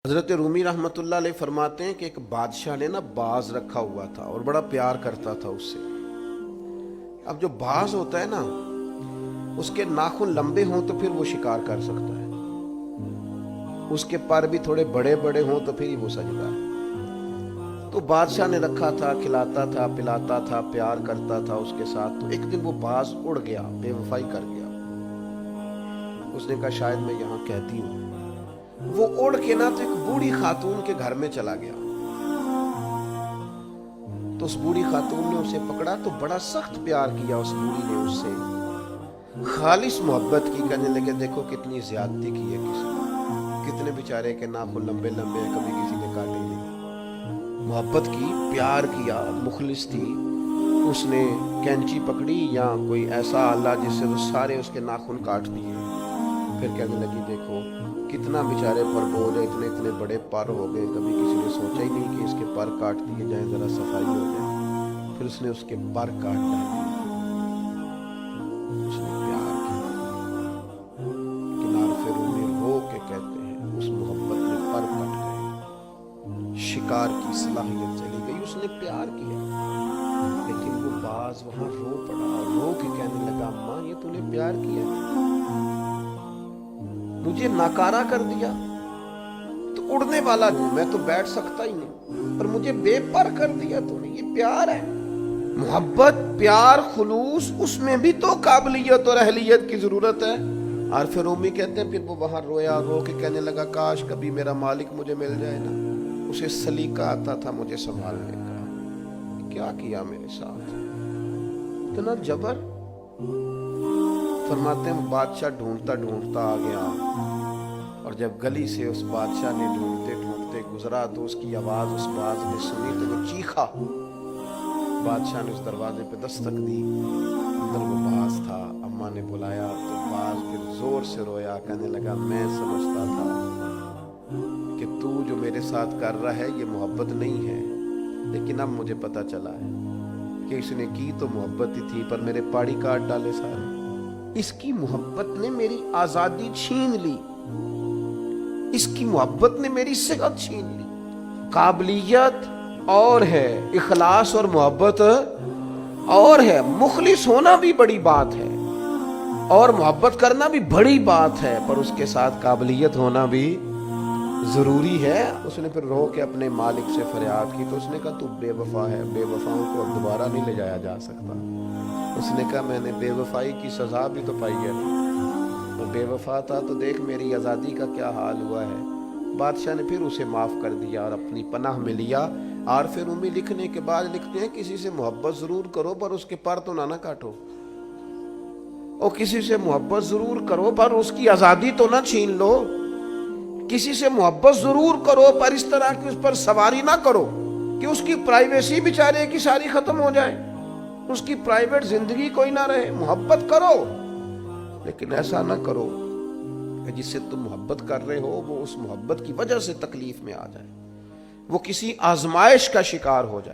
حضرت رومی رحمۃ اللہ علیہ فرماتے ہیں کہ ایک بادشاہ نے باز رکھا ہوا تھا اور بڑا پیار کرتا تھا اس سے۔ اب جو باز ہوتا ہے نا، اس کے ناخن لمبے ہوں تو پھر وہ شکار کر سکتا ہے، اس کے پر بھی تھوڑے بڑے بڑے ہوں تو پھر ہی وہ سجدہ ہے۔ تو بادشاہ نے رکھا تھا، کھلاتا تھا، پلاتا تھا، پیار کرتا تھا اس کے ساتھ۔ تو ایک دن وہ باز اڑ گیا، بے وفائی کر گیا۔ اس نے کہا شاید میں یہاں کہتی ہوں۔ وہ اڑ کے تو ایک بوڑھی خاتون کے گھر میں چلا گیا۔ تو اس بوڑھی خاتون نے اسے پکڑا تو بڑا سخت پیار کیا اس بوڑھی نے اس سے، خالص محبت کی۔ کہنے لگے دیکھو کتنی زیادتی کی ہے کسی نے، کتنے بیچارے کے ناخن لمبے لمبے ہیں، کبھی کسی نے کاٹے نہیں۔ محبت کی، پیار کیا، مخلص تھی۔ اس نے کینچی پکڑی یا کوئی ایسا آلہ جس سے وہ سارے اس کے ناخن کاٹ دیے۔ پھر کہنے لگی دیکھو کتنا بیچارے پر بوجھ ہے، اتنے اتنے بڑے پر ہو گئے، کبھی کسی نے سوچا ہی نہیں کہ اس کے پر کاٹ دیے جائیں، ذرا صفائی ہو جائے۔ پھر اس نے اس کے پر کاٹ ڈالے، اس نے پیار کیا۔ کنار رومی رو کے کہتے ہیں اس محبت میں پر کٹ گئے، شکار کی صلاحیت چلی گئی۔ اس نے پیار کیا لیکن وہ باز وہاں رو پڑا اور رو کے کہنے لگا اماں یہ تو نے پیار کیا، مجھے ناکارہ کر دیا، تو اڑنے والا ہوں میں، تو بیٹھ سکتا ہی نہیں، پر مجھے بے پر کر دیا تو نے۔ یہ پیار ہے، محبت، پیار، خلوص، اس میں بھی تو قابلیت اور اہلیت کی ضرورت ہے۔ عارف رومی کہتے ہیں پھر وہ وہاں رویا، رو کے کہنے لگا کاش کبھی میرا مالک مجھے مل جائے نا، اسے سلیقہ آتا تھا مجھے سنبھالنے کا، کیا کیا میرے ساتھ، اتنا جبر۔ فرماتے ہیں بادشاہ ڈھونڈتا ڈھونڈتا آ گیا، اور جب گلی سے اس بادشاہ نے ڈھونڈتے ڈھونڈتے گزرا تو اس کی آواز اس باز نے سنی تو وہ چیخا۔ بادشاہ نے اس دروازے پہ دستک دی، اندر وہ باز تھا۔ اماں نے بلایا تو باز پھر زور سے رویا، کہنے لگا میں سمجھتا تھا کہ تو جو میرے ساتھ کر رہا ہے یہ محبت نہیں ہے، لیکن اب مجھے پتا چلا ہے کہ اس نے کی تو محبت ہی تھی، پر میرے پاڑی کاٹ ڈالے سارے۔ اس کی محبت نے میری آزادی چھین لی، اس کی محبت نے میری صحت چھین لی۔ قابلیت اور ہے، اخلاص اور محبت اور ہے، مخلص ہونا بھی بڑی بات ہے اور محبت کرنا بھی بڑی بات ہے، پر اس کے ساتھ قابلیت ہونا بھی ضروری ہے۔ اس نے پھر رو کے اپنے مالک سے فریاد کی تو اس نے کہا تو بے وفا ہے، بے وفاؤں کو اب دوبارہ نہیں لے جایا جا سکتا۔ اس نے کہا میں نے بے وفائی کی سزا بھی تو پائی ہے، میں بے وفا تھا تو دیکھ میری آزادی کا کیا حال ہوا ہے۔ بادشاہ نے پھر اسے معاف کر دیا اور اپنی پناہ میں لیا۔ عارف رومی لکھنے کے بعد لکھتے ہیں کسی سے محبت ضرور کرو پر اس کے پر تو نہ کاٹو، اور کسی سے محبت ضرور کرو پر اس کی آزادی تو نہ چھین لو۔ کسی سے محبت ضرور کرو پر اس طرح کی اس پر سواری نہ کرو کہ اس کی پرائیویسی بیچارے کی ساری ختم ہو جائے، اس کی پرائیویٹ زندگی کوئی نہ رہے۔ محبت کرو لیکن ایسا نہ کرو کہ جس سے تم محبت کر رہے ہو وہ اس محبت کی وجہ سے تکلیف میں آ جائے، وہ کسی آزمائش کا شکار ہو جائے۔